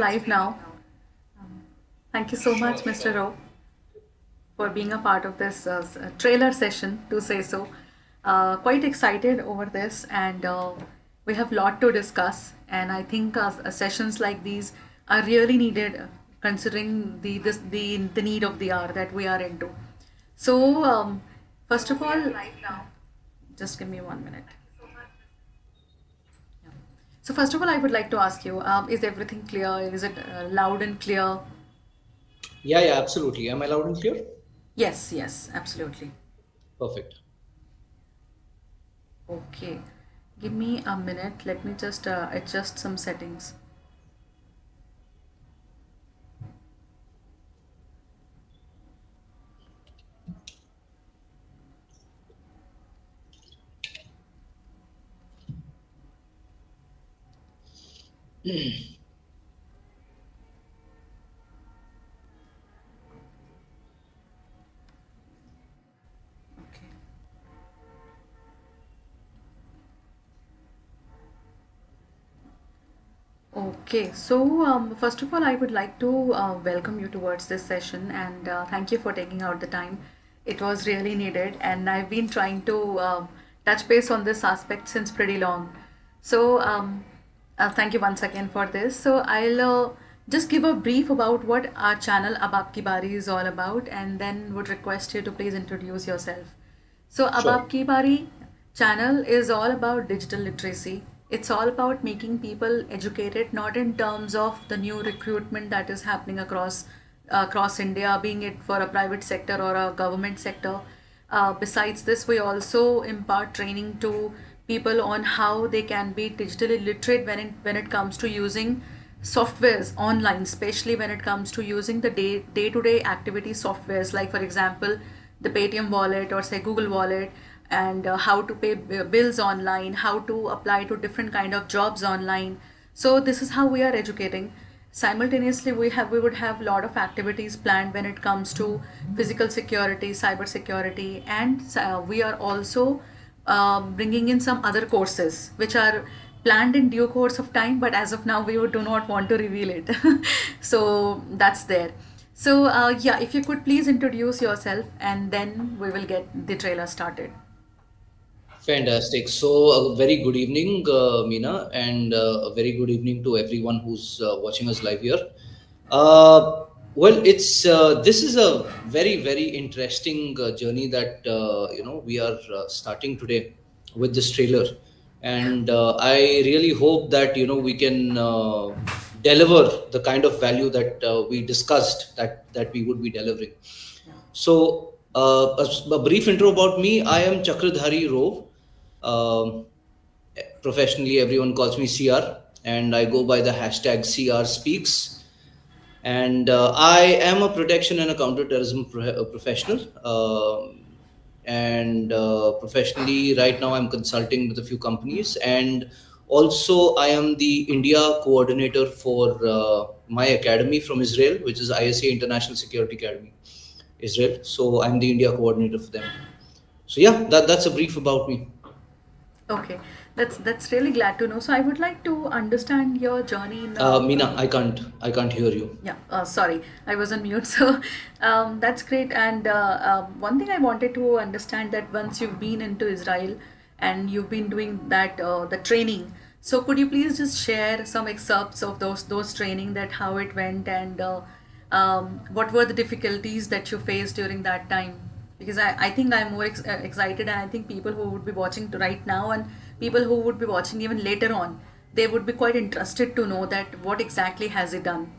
live now. Thank you so much, Mr. Rowe, for being a part of this trailer session, to say so. Quite excited over this, and we have a lot to discuss. And I think sessions like these are really needed, considering the need of the hour that we are into. So, first of all, just give me 1 minute. Yeah. So, first of all, I would like to ask you: is everything clear? Is it loud and clear? Yeah, yeah, absolutely. Am I loud and clear? Yes, yes, absolutely. Perfect. Okay, give me a minute. Let me just adjust some settings. Okay. Okay, so first of all, I would like to welcome you towards this session and thank you for taking out the time. It was really needed, and I've been trying to touch base on this aspect since pretty long. So, thank you once again for this. So, I'll just give a brief about what our channel Abab Ki Bari is all about, and then would request you to please introduce yourself. So, Sure. Abab Ki Bari channel is all about digital literacy. It's all about making people educated, not in terms of the new recruitment that is happening across India, being it for a private sector or a government sector. Besides this, we also impart training to people on how they can be digitally literate when it comes to using softwares online, especially when it comes to using the day-to-day activity softwares, like for example the Paytm wallet or say Google wallet, and how to pay bills online, how to apply to different kind of jobs online. So this is how we are educating. Simultaneously, we would have a lot of activities planned when it comes to physical security, cyber security, and we are also bringing in some other courses which are planned in due course of time, but as of now we do not want to reveal it. So that's there. So yeah, if you could please introduce yourself, and then we will get the trailer started. Fantastic. So, a very good evening, Meena, and a very good evening to everyone who's watching us live here. Well, it's this is a very, very interesting journey that we are starting today with this trailer, and I really hope that we can deliver the kind of value that we discussed that we would be delivering. So, a brief intro about me. I am Chakradhari Rove. Um, Professionally, everyone calls me CR, and I go by the hashtag CR Speaks. And I am a protection and a counterterrorism professional. And professionally, right now, I'm consulting with a few companies, and also I am the India coordinator for my academy from Israel, which is ISA International Security Academy, Israel. So I'm the India coordinator for them. So yeah, that's a brief about me. Okay, that's really glad to know. So I would like to understand your journey in Meena, I can't hear you. yeah, sorry, I was on mute. So that's great. And one thing I wanted to understand, that once you've been into Israel and you've been doing that the training, so could you please just share some excerpts of those training, that how it went, and what were the difficulties that you faced during that time? Because I think I'm more excited, and I think people who would be watching right now and people who would be watching even later on, they would be quite interested to know that what exactly has it done.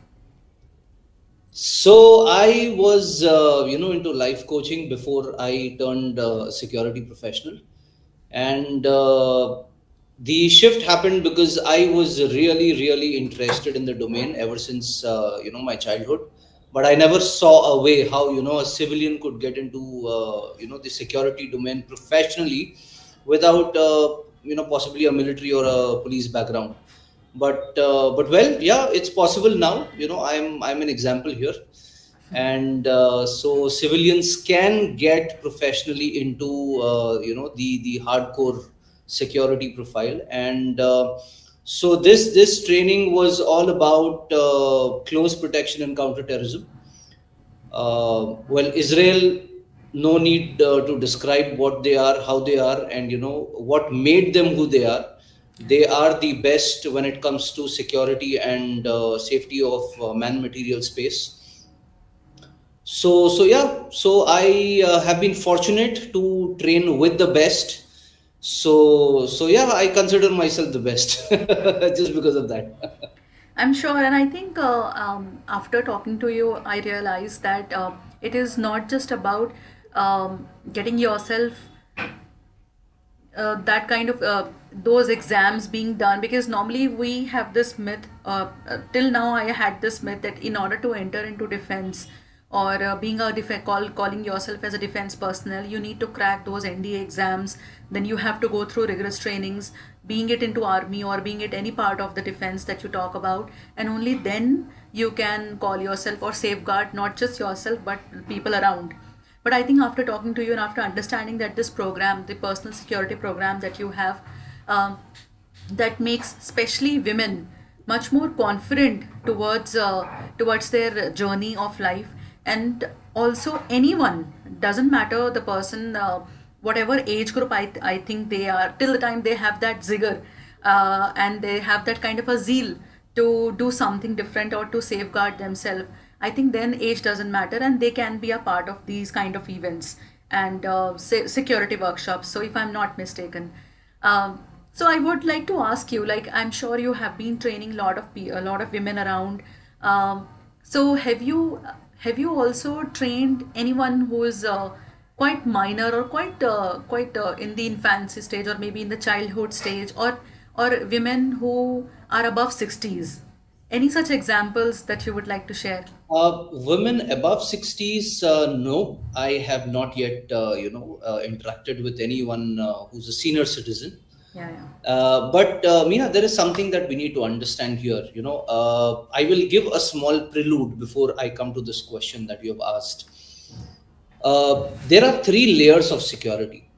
So I was, into life coaching before I turned security professional, and the shift happened because I was really, really interested in the domain ever since my childhood. But I never saw a way how a civilian could get into the security domain professionally without possibly a military or a police background. But well, yeah, it's possible now. I'm an example here, and so civilians can get professionally into the hardcore security profile, and So this training was all about close protection and counterterrorism. Well, Israel, no need to describe what they are, how they are, and what made them who they are. Yeah. They are the best when it comes to security and safety of man material space. So yeah, so I have been fortunate to train with the best. So yeah, I consider myself the best just because of that. I'm sure, and I think after talking to you, I realized that it is not just about getting yourself that kind of those exams being done, because normally we have this myth, till now I had this myth that in order to enter into defense or being a calling yourself as a defense personnel, you need to crack those NDA exams, then you have to go through rigorous trainings, being it into army or being it any part of the defense that you talk about, and only then you can call yourself or safeguard not just yourself but people around. But I think after talking to you and after understanding that this program, the personal security program that you have, um, that makes especially women much more confident towards their journey of life, and also anyone, doesn't matter the person, whatever age group I think they are, till the time they have that zigger and they have that kind of a zeal to do something different or to safeguard themselves, I think then age doesn't matter and they can be a part of these kind of events and security workshops. So, if I'm not mistaken. So I would like to ask you, like I'm sure you have been training a lot of women around. So have you also trained anyone who is quite minor or quite in the infancy stage or maybe in the childhood stage, or women who are above 60s? Any such examples that you would like to share? Women above 60s, no, I have not yet, interacted with anyone who's a senior citizen. Yeah, yeah. But Meena, there is something that we need to understand here. I will give a small prelude before I come to this question that you have asked. There are three layers of security.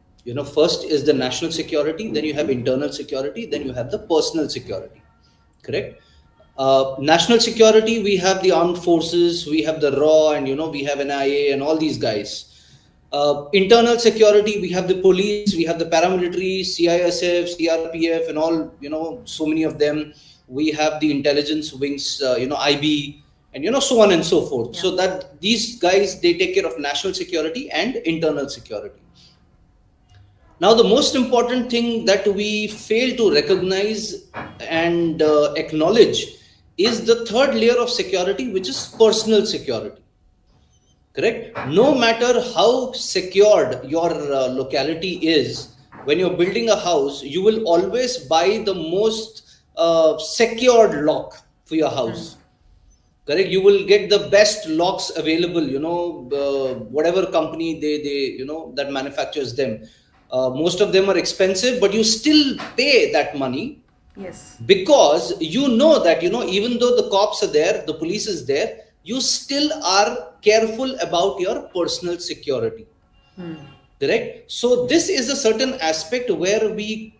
First is the national security, then you have internal security, then you have the personal security. Correct? National security, we have the armed forces, we have the raw, and we have NIA and all these guys. Internal security, we have the police, we have the paramilitary, CISF, CRPF, and all, so many of them. We have the intelligence wings, IB, and so on and so forth. Yeah. So that these guys, they take care of national security and internal security. Now, the most important thing that we fail to recognize and acknowledge is the third layer of security, which is personal security. Correct? No matter how secured your locality is, when you're building a house, you will always buy the most secured lock for your Hmm. house. Correct? You will get the best locks available, whatever company they that manufactures them. Most of them are expensive, but you still pay that money Yes. because you know that even though the cops are there, the police is there, you still are careful about your personal security. Hmm. Correct? So this is a certain aspect where we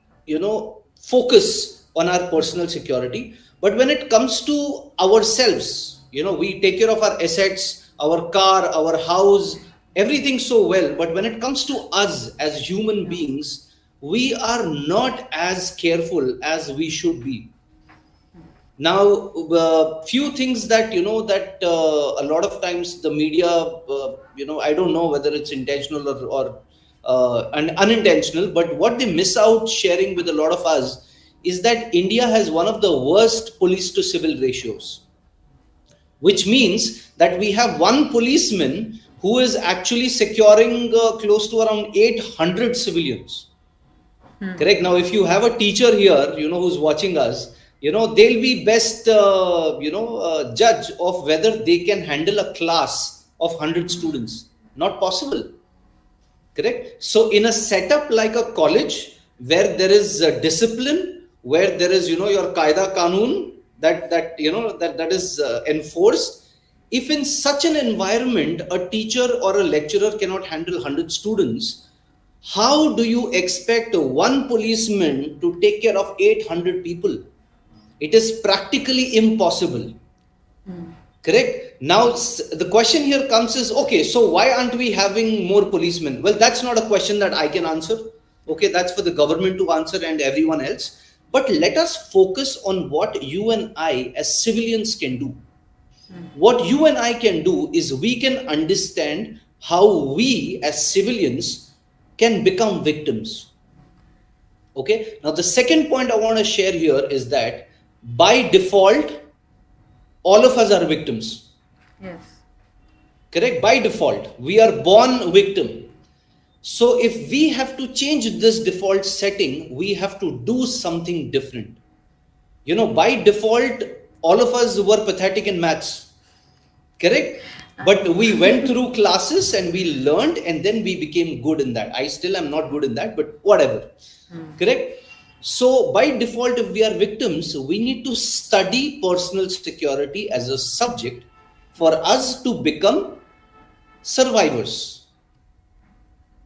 focus on our personal security. But when it comes to ourselves, we take care of our assets, our car, our house, everything so well. But when it comes to us as human Yeah. beings, we are not as careful as we should be. Now, few things that a lot of times the media, I don't know whether it's intentional or unintentional, but what they miss out sharing with a lot of us is that India has one of the worst police to civil ratios, which means that we have one policeman who is actually securing close to around 800 civilians. Hmm. Correct. Now, if you have a teacher here, who's watching us, they'll be best, judge of whether they can handle a class of 100 students. Not possible. Correct. So, in a setup like a college where there is discipline, where there is, your Qaida Kanun that is enforced. If in such an environment a teacher or a lecturer cannot handle 100 students, how do you expect one policeman to take care of 800 people? It is practically impossible. Correct. Now, the question here comes is, okay, so why aren't we having more policemen? Well, that's not a question that I can answer. Okay, that's for the government to answer and everyone else. But let us focus on what you and I as civilians can do. What you and I can do is we can understand how we as civilians can become victims. Okay. Now, the second point I want to share here is that by default, all of us are victims. Yes. Correct? By default, we are born victim. So if we have to change this default setting, we have to do something different. By default, all of us were pathetic in maths. Correct? But we went through classes and we learned and then we became good in that. I still am not good in that, but whatever. Correct? So by default, if we are victims, we need to study personal security as a subject for us to become survivors.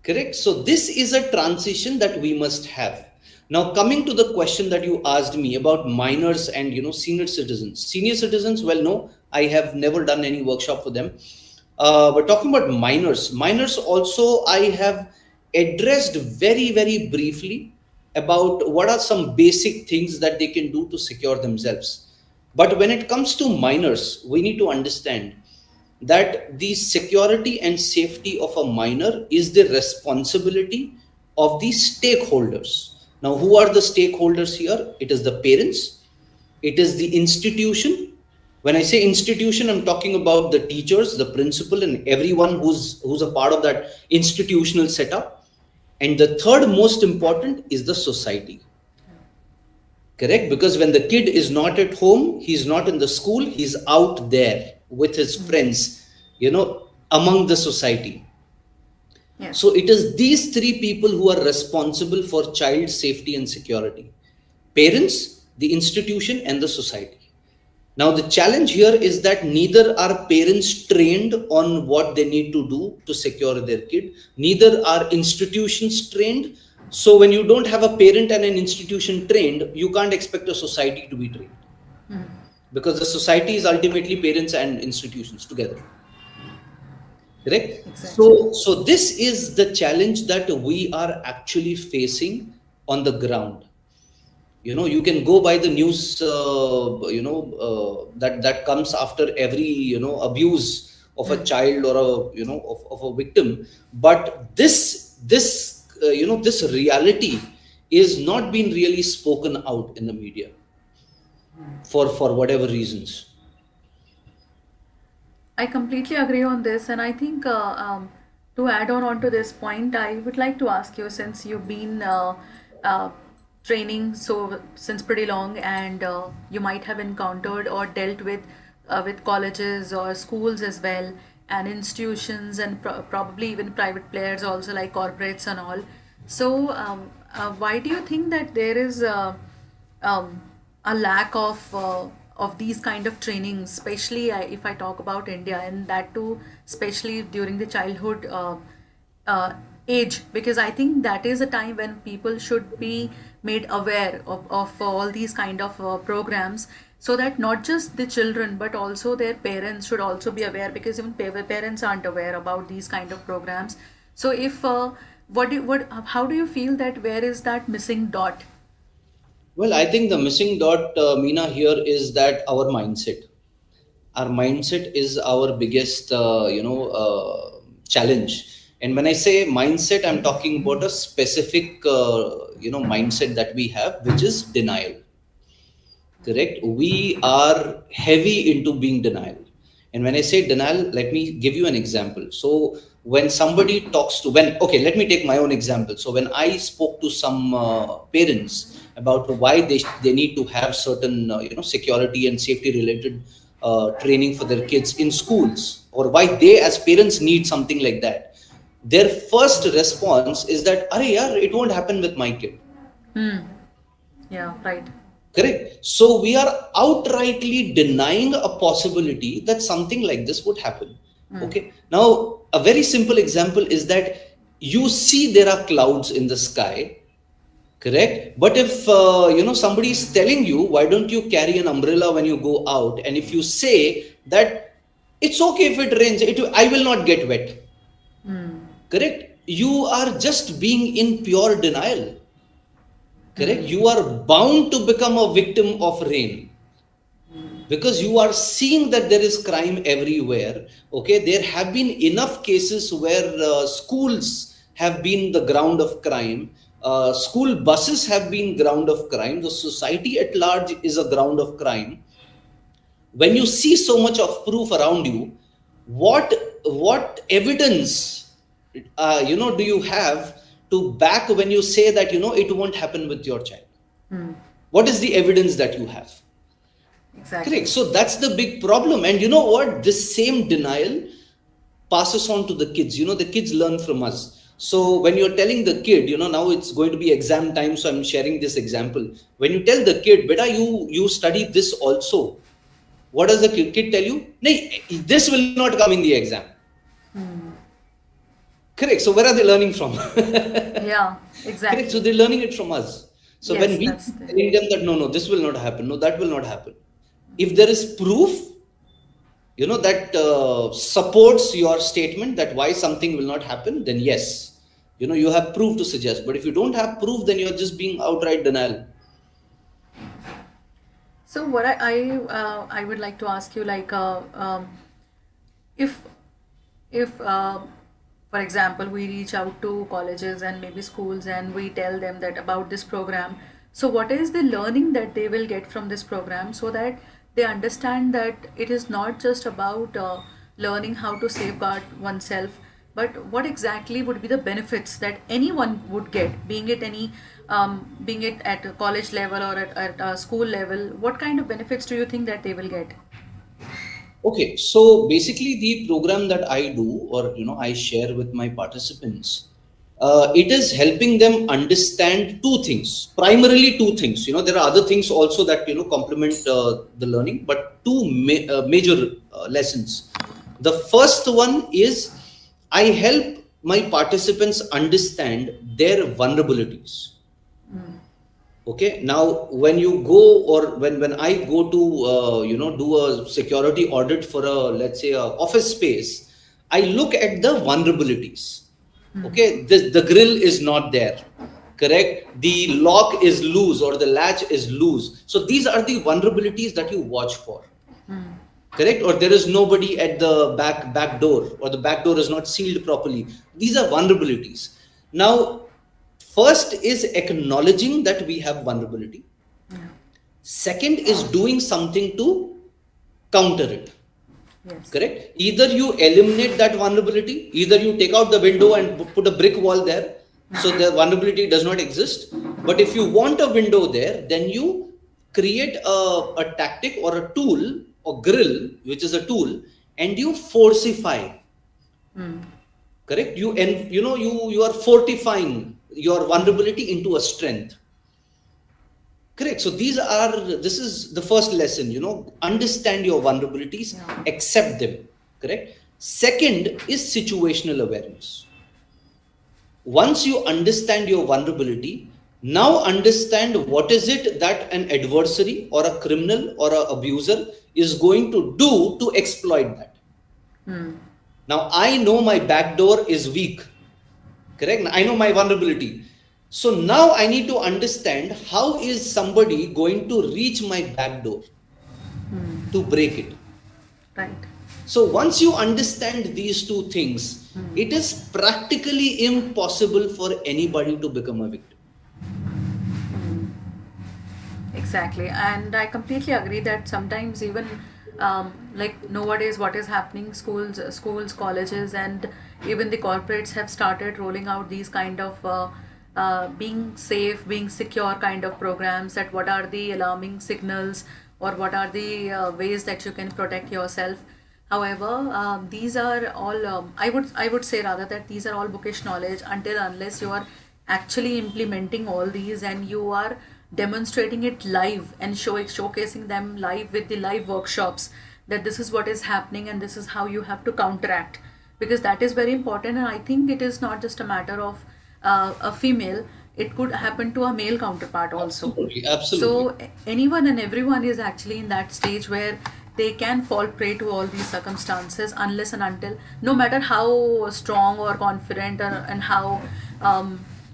Correct? So this is a transition that we must have. Now, coming to the question that you asked me about minors and senior citizens. Senior citizens, well, no, I have never done any workshop for them. But talking about minors also I have addressed very, very briefly about what are some basic things that they can do to secure themselves. But when it comes to minors, we need to understand that the security and safety of a minor is the responsibility of the stakeholders. Now, who are the stakeholders here? It is the parents, it is the institution. When I say institution, I'm talking about the teachers, the principal, and everyone who's a part of that institutional setup. And the third most important is the society. Correct? Because when the kid is not at home, he's not in the school, he's out there with his friends, among the society. Yes. So it is these three people who are responsible for child safety and security: parents, the institution, and the society. Now, the challenge here is that neither are parents trained on what they need to do to secure their kid, neither are institutions trained. So, when you don't have a parent and an institution trained, you can't expect a society to be trained, because the society is ultimately parents and institutions together. Correct? Exactly. So this is the challenge that we are actually facing on the ground. You can go by the news that comes after every abuse of a child or of a victim, but this reality is not being really spoken out in the media for whatever reasons. I completely agree on this, and I think to add on onto this point, I would like to ask you, since you've been uh, training so since pretty long, and you might have encountered or dealt with colleges or schools as well, and institutions, and probably even private players also, like corporates and all. So, why do you think that there is um, a lack of these kind of trainings, especially if I talk about India, and that too, especially during the childhood uh, age, because I think that is a time when people should be made aware of all these kind of programs, so that not just the children but also their parents should also be aware, because even parents aren't aware about these kind of programs. So if what how do you feel that where is that missing dot? Well, I think the missing dot, Meena, here is that our mindset is our biggest, challenge. And when I say mindset, I'm talking about a specific, mindset that we have, which is denial. Correct? We are heavy into being denial. And when I say denial, let me give you an example. So when somebody talks to, okay, let me take my own example. So when I spoke to some parents about why they need to have certain, security and safety related training for their kids in schools, or why they as parents need something like that, their first response is that, "Arey yaar, it won't happen with my kid." Hmm. Yeah, right. Correct. So we are outrightly denying a possibility that something like this would happen. Okay. Now, a very simple example is that you see there are clouds in the sky, correct? But if somebody is telling you, why don't you carry an umbrella when you go out, and if you say that it's okay if it rains, I will not get wet, correct, you are just being in pure denial, correct. You are bound to become a victim of rain, because you are seeing that there is crime everywhere. Okay, there have been enough cases where schools have been the ground of crime, school buses have been ground of crime, the society at large is a ground of crime. When you see so much of proof around you, what evidence do you have to back when you say that it won't happen with your child? What is the evidence that you have? Correct. Exactly. So that's the big problem. And you know what? This same denial passes on to the kids. The kids learn from us. So when you're telling the kid, now it's going to be exam time, so I'm sharing this example. When you tell the kid, beta, you study this also. What does the kid tell you? Nay, this will not come in the exam. Correct. So where are they learning from? Yeah, Correct. So exactly. they're learning it from us. So when Yes, we that's keep the. telling them that no, this will not happen, no, that will not happen. If there is proof, that supports your statement that why something will not happen, then yes, you have proof to suggest. But if you don't have proof, then you're just being outright denial. So what I would like to ask you, like, if if for example we reach out to colleges and maybe schools and we tell them that about this program, so what is the learning that they will get from this program, so that they understand that it is not just about learning how to safeguard oneself, but what exactly would be the benefits that anyone would get, being it at a college level or at a school level. What kind of benefits do you think that they will get? Okay, so basically the program that I do, or I share with my participants, it is helping them understand two things, primarily two things. There are other things also that complement the learning, but two major lessons. The first one is I help my participants understand their vulnerabilities. Okay, now when you go, or when I go to do a security audit for a, let's say, a office space, I look at the vulnerabilities. Okay, the grill is not there, correct, the lock is loose or the latch is loose, so these are the vulnerabilities that you watch for, correct, or there is nobody at the back door, or the back door is not sealed properly. These are vulnerabilities. Now, first is acknowledging that we have vulnerability. Yeah. Second is doing something to counter it. Yes. Correct? Either you eliminate that vulnerability, either you take out the window and put a brick wall there, so the vulnerability does not exist. But if you want a window there, then you create a tactic or a tool or grill, which is a tool, and you forcify. Correct? You are fortifying your vulnerability into a strength. Correct. So this is the first lesson, understand your vulnerabilities, Yeah. accept them. Correct. Second is situational awareness. Once you understand your vulnerability, now understand what is it that an adversary or a criminal or an abuser is going to do to exploit that. Now, I know my back door is weak. Correct. I know my vulnerability. So now I need to understand how is somebody going to reach my back door to break it. Right. So once you understand these two things, it is practically impossible for anybody to become a victim. Exactly, and I completely agree that sometimes even like nowadays, what is happening, schools, colleges, and even the corporates have started rolling out these kind of being safe, being secure kind of programs. That what are the alarming signals, or what are the ways that you can protect yourself. However, these are all, I would say rather that these are all bookish knowledge until unless you are actually implementing all these and you are demonstrating it live and showcasing them live with the live workshops, that this is what is happening and this is how you have to counteract, because that is very important. And I think it is not just a matter of a female. it could happen to a male counterpart also. Absolutely, absolutely. So anyone and everyone is actually in that stage where they can fall prey to all these circumstances, unless and until, no matter how strong or confident, and how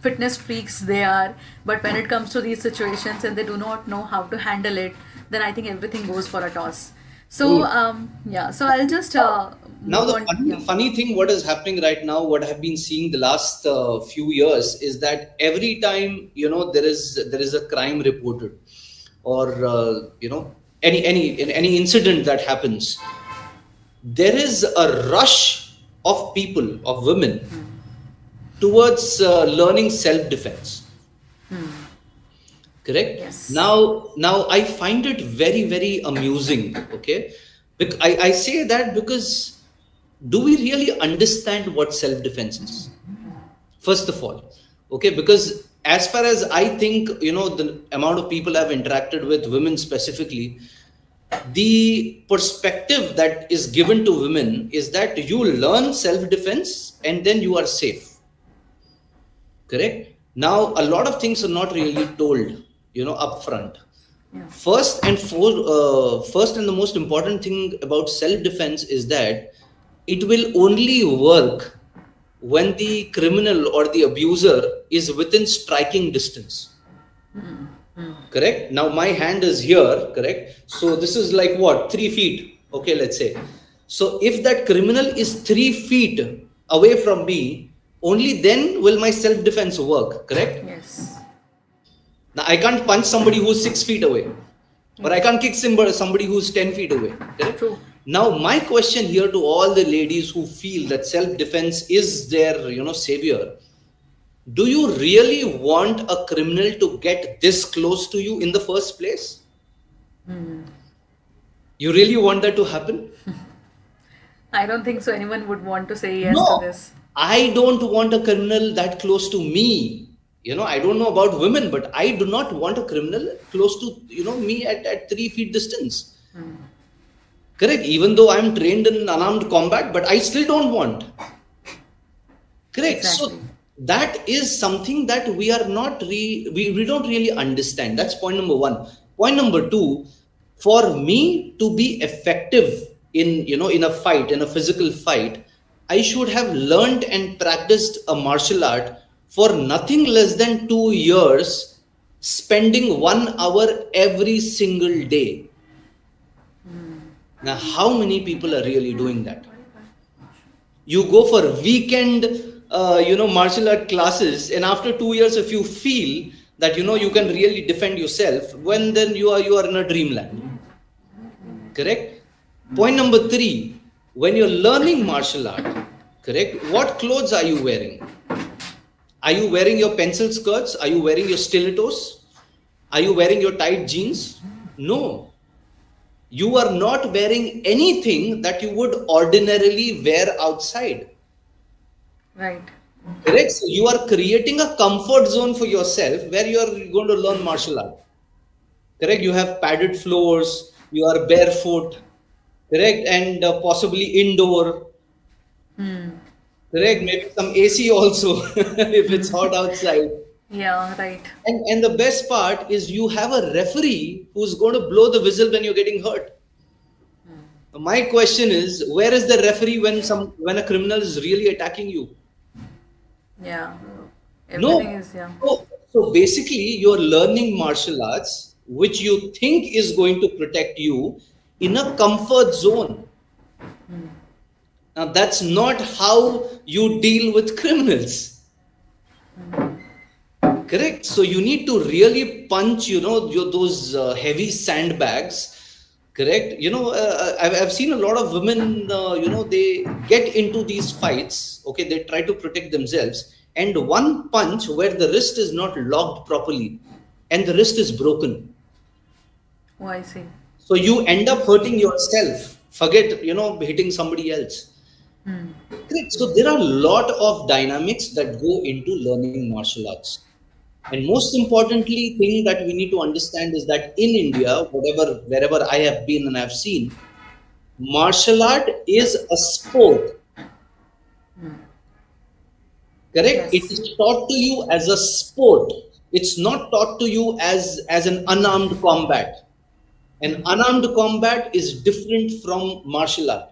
fitness freaks they are, but when it comes to these situations and they do not know how to handle it, then I think everything goes for a toss. So True. yeah, so I'll just Now, move the on. Yeah. funny thing, what is happening right now, what I've been seeing the last few years, is that every time there is a crime reported, or any incident that happens, there is a rush of people, of women, towards learning self defense. Correct. Yes. Now I find it very, very amusing. Okay, I say that because, do we really understand what self defense is? First of all, okay, because as far as I think, the amount of people I've interacted with, women specifically, the perspective that is given to women is that you learn self defense and then you are safe. Correct. Now, a lot of things are not really told, upfront. Yeah. First and the most important thing about self defense is that it will only work when the criminal or the abuser is within striking distance. Correct. Now, my hand is here. Correct. So this is like what, 3 feet. Okay, let's say. So if that criminal is 3 feet away from me, only then will my self defense work. Correct. Yes. Now, I can't punch somebody who's 6 feet away, or I Yes. can't kick somebody who's 10 feet away. Correct? True. Now, my question here to all the ladies who feel that self defense is their, savior, do you really want a criminal to get this close to you in the first place? You really want that to happen? I don't think so. Anyone would want to say yes to No, this. I don't want a criminal that close to me. I don't know about women, but I do not want a criminal close to, me at 3 feet distance. Correct. Even though I'm trained in unarmed combat, but I still don't want. Correct. Exactly. So that is something that we are not we don't really understand. That's point number one. Point number two, for me to be effective in a fight, in a physical fight, I should have learned and practiced a martial art for nothing less than 2 years, spending 1 hour every single day. Now, how many people are really doing that? You go for weekend martial art classes, and after 2 years, if you feel that you can really defend yourself, when then you are in a dreamland. Correct. Point number three, when you're learning martial art, correct, what clothes are you wearing? Are you wearing your pencil skirts? Are you wearing your stilettos? Are you wearing your tight jeans? No, you are not wearing anything that you would ordinarily wear outside. Right. Correct. So you are creating a comfort zone for yourself where you are going to learn martial art. Correct. You have padded floors. You are barefoot. Correct. And possibly indoor. Correct. Maybe some AC also if it's hot outside. Yeah, right. And the best part is you have a referee who's going to blow the whistle when you're getting hurt. My question is, where is the referee when a criminal is really attacking you? Yeah. Everything No. is, yeah. So basically, you're learning martial arts, which you think is going to protect you in a comfort zone. Now, that's not how you deal with criminals. Correct. So you need to really punch, those heavy sandbags. Correct. I've seen a lot of women, they get into these fights. Okay, they try to protect themselves, and one punch where the wrist is not locked properly, and the wrist is broken. Oh, I see. So you end up hurting yourself. Forget, hitting somebody else. Correct. So there are a lot of dynamics that go into learning martial arts. And most importantly, thing that we need to understand is that in India, wherever I have been and I've seen, martial art is a sport. Correct? It Yes. is taught to you as a sport. It's not taught to you as an unarmed combat. An unarmed combat is different from martial art.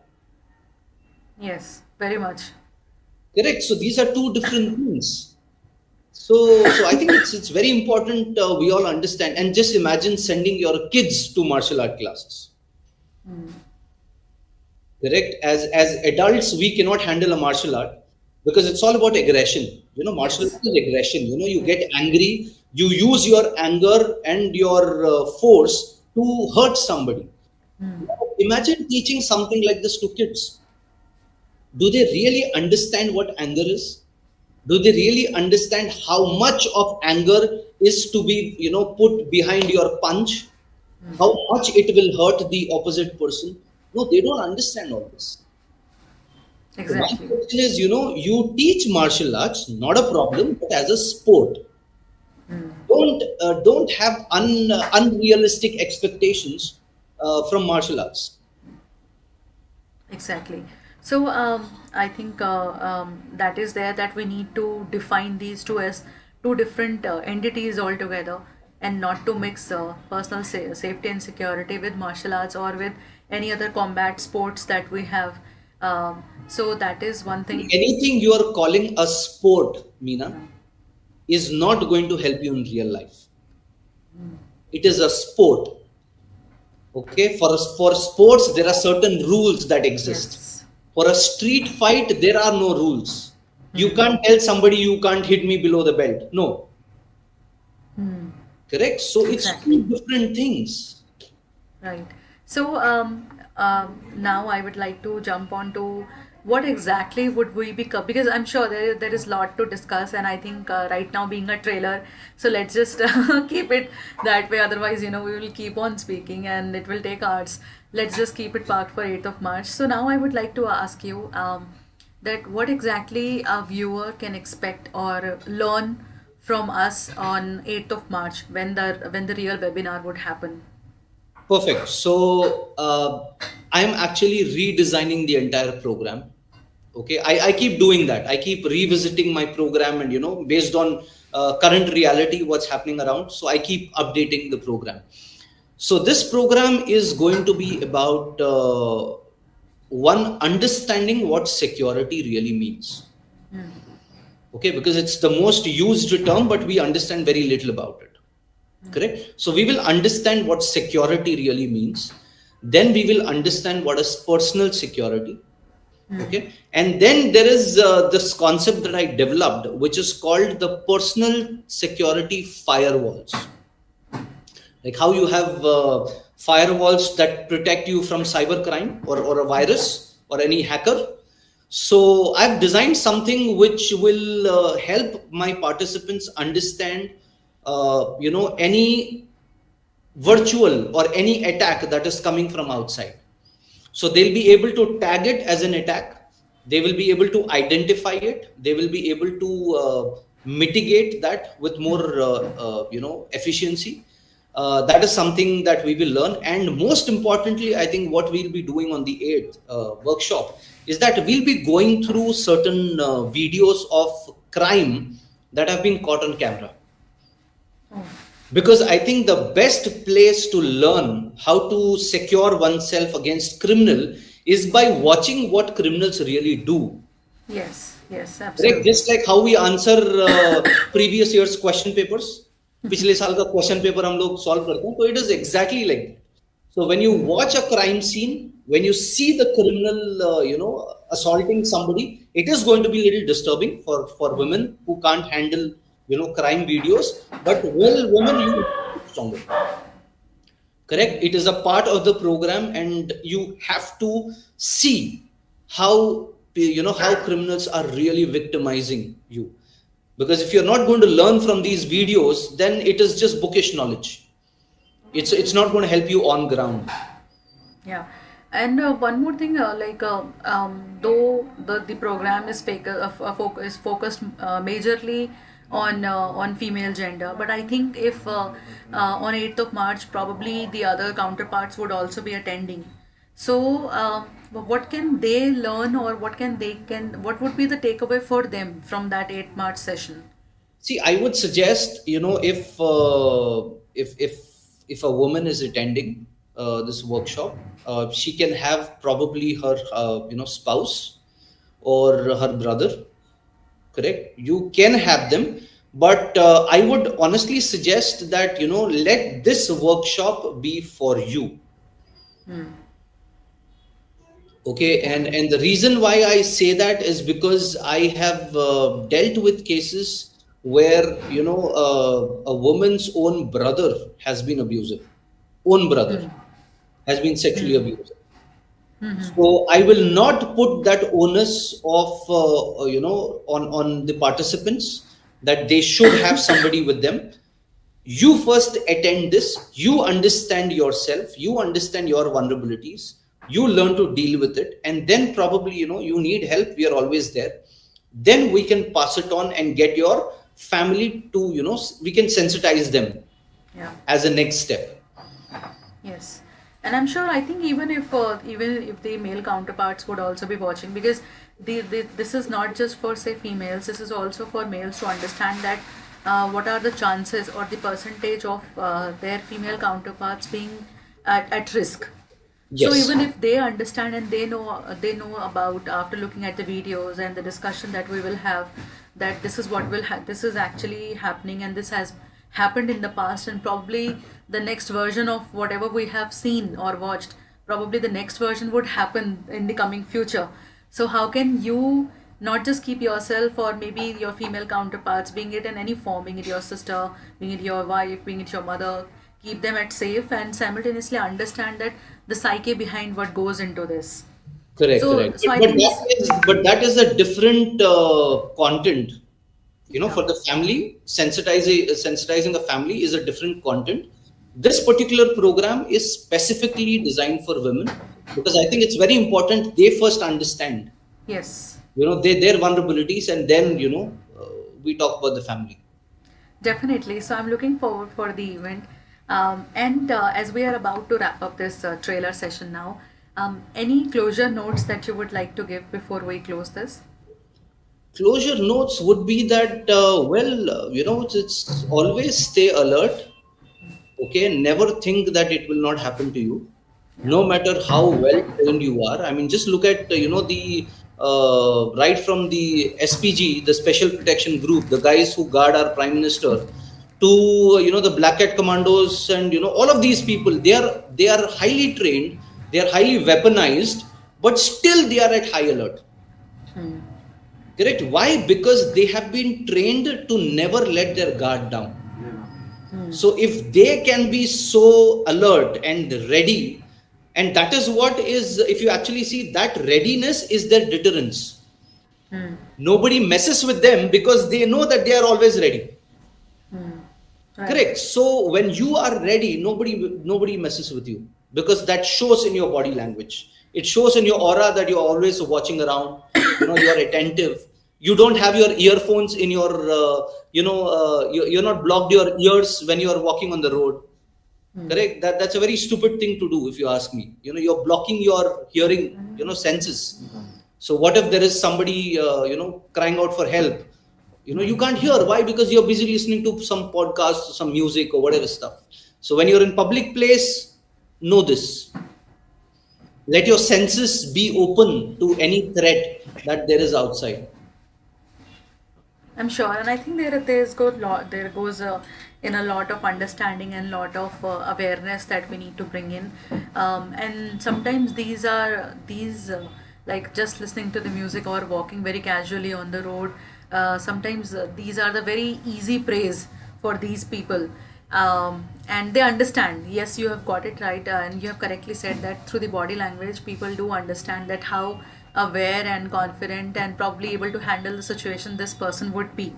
Yes, very much. Correct? So these are two different things. So I think it's very important we all understand. And just imagine sending your kids to martial art classes. Correct? As adults, we cannot handle a martial art because it's all about aggression. Martial Yes. art is aggression. You get angry, you use your anger and your force to hurt somebody. Now, imagine teaching something like this to kids. Do they really understand what anger is? Do they really understand how much of anger is to be, put behind your punch? How much it will hurt the opposite person? No, they don't understand all this. So my Exactly. question is, you teach martial arts, not a problem, but as a sport. Don't have unrealistic expectations from martial arts. Exactly. So I think that is there that we need to define these two as two different entities altogether, and not to mix personal safety and security with martial arts or with any other combat sports that we have. So that is one thing. Anything you are calling a sport, Meena, is not going to help you in real life. It is a sport. Okay, for sports there are certain rules that exist. Yes. For a street fight, there are no rules. You can't tell somebody you can't hit me below the belt. No, correct. So it's Exactly. two different things. Right. So now I would like to jump on to what exactly would we be because I'm sure there is a lot to discuss, and I think right now being a trailer, so let's just keep it that way. Otherwise, we will keep on speaking and it will take hours. Let's just keep it parked for 8th of March. So now I would like to ask you that what exactly a viewer can expect or learn from us on 8th of March when the real webinar would happen. Perfect. So I'm actually redesigning the entire program. Okay, I keep doing that. I keep revisiting my program, and based on current reality, what's happening around. So I keep updating the program. So this program is going to be about one, understanding what security really means. Okay, because it's the most used term, but we understand very little about it. Correct? So we will understand what security really means. Then we will understand what is personal security. Okay, and then there is this concept that I developed, which is called the personal security firewalls. Like how you have firewalls that protect you from cybercrime or a virus or any hacker. So I've designed something which will help my participants understand, any virtual or any attack that is coming from outside. So they'll be able to tag it as an attack. They will be able to identify it. They will be able to mitigate that with more, efficiency. That is something that we will learn. And most importantly, I think what we'll be doing on the 8th workshop is that we'll be going through certain videos of crime that have been caught on camera, because I think the best place to learn how to secure oneself against criminal is by watching what criminals really do. Yes, yes, Correct? absolutely. Just like how we answer previous year's question papers. पिछले साल का question paper हम लोग solve करते हैं, तो it is exactly like that. So when you watch a crime scene, when you see the criminal, assaulting somebody, it is going to be a little disturbing for women who can't handle, crime videos. But well, women, you are stronger. Correct? It is a part of the program, and you have to see how, how criminals are really victimizing you. Because if you're not going to learn from these videos, then it is just bookish knowledge. It's not going to help you on ground. Yeah, and one more thing, though the program is is focused majorly on female gender, but I think if on 8th of March, probably the other counterparts would also be attending. So, what can they learn, or what would be the takeaway for them from that 8 March session? See, I would suggest, if a woman is attending this workshop, she can have probably her spouse or her brother. Correct? You can have them, but I would honestly suggest that let this workshop be for you. Okay, and the reason why I say that is because I have dealt with cases where a woman's own brother has been abusive, own brother has been sexually abusive. So I will not put that onus of on the participants that they should have somebody with them. You first attend this, you understand yourself, you understand your vulnerabilities, you learn to deal with it, and then probably you need help, we are always there. Then we can pass it on and get your family to we can sensitize them Yeah. as a next step. Yes, and I'm sure. I think even if the male counterparts would also be watching, because this is not just for say females. This is also for males to understand that what are the chances or the percentage of their female counterparts being at risk. So Yes, even if they understand and they know about, after looking at the videos and the discussion that we will have, that this is this is actually happening, and this has happened in the past, and probably the next version of whatever we have seen or watched, probably the next version would happen in the coming future. So how can you not just keep yourself or maybe your female counterparts, being it in any form, being it your sister, being it your wife, being it your mother, keep them at safe, and simultaneously understand that the psyche behind what goes into this. correct, So correct. so I But think that is a different content. yeah. For the family, sensitizing the family is a different content. This particular program is specifically designed for women because I think it's very important they first understand Yes, their vulnerabilities, and then we talk about the family. definitely. So I'm looking forward for the event. And as we are about to wrap up this trailer session now, any closure notes that you would like to give before we close this? Closure notes would be that it's always stay alert. Okay, never think that it will not happen to you, Yeah. no matter how well trained you are. I mean, just look at the right from the SPG, the Special Protection Group, the guys who guard our Prime Minister, to the Black Cat Commandos, and all of these people, they are highly trained, they are highly weaponized, but still they are at high alert. Hmm. Correct? Why? Because they have been trained to never let their guard down. Hmm. So if they can be so alert and ready, and that is what is, if you actually see, that readiness is their deterrence. Hmm. Nobody messes with them because they know that they are always ready. Hmm. Right. Correct. So when you are ready, nobody messes with you because that shows in your body language. It shows in your aura that you're always watching around. You are attentive. You don't have your earphones in your you're not blocked your ears when you are walking on the road. Hmm. Correct. That's a very stupid thing to do if you ask me. You're blocking your hearing senses. So what if there is somebody crying out for help? You can't hear. Why? Because you're busy listening to some podcast, some music, or whatever stuff. So when you're in public place, know this. Let your senses be open to any threat that there is outside. I'm sure, and I think there goes in a lot of understanding and lot of awareness that we need to bring in, and sometimes these like just listening to the music or walking very casually on the road. Sometimes these are the very easy praise for these people, and they understand. Yes, you have got it right, and you have correctly said that through the body language, people do understand that how aware and confident and probably able to handle the situation this person would be.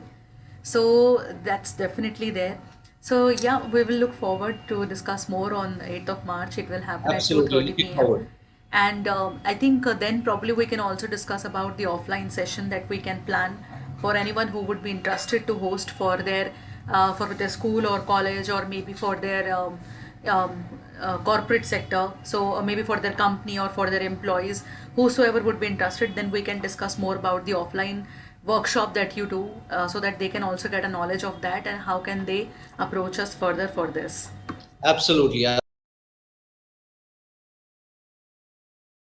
So that's definitely there. So yeah, we will look forward to discuss more on 8th of March. It will happen at Absolutely. 2:30 Looking p.m. forward. And I think then probably we can also discuss about the offline session that we can plan for anyone who would be interested to host for their school or college, or maybe for their um, corporate sector, so maybe for their company or for their employees, whosoever would be interested, then we can discuss more about the offline workshop that you do, so that they can also get a knowledge of that and how can they approach us further for this. Absolutely.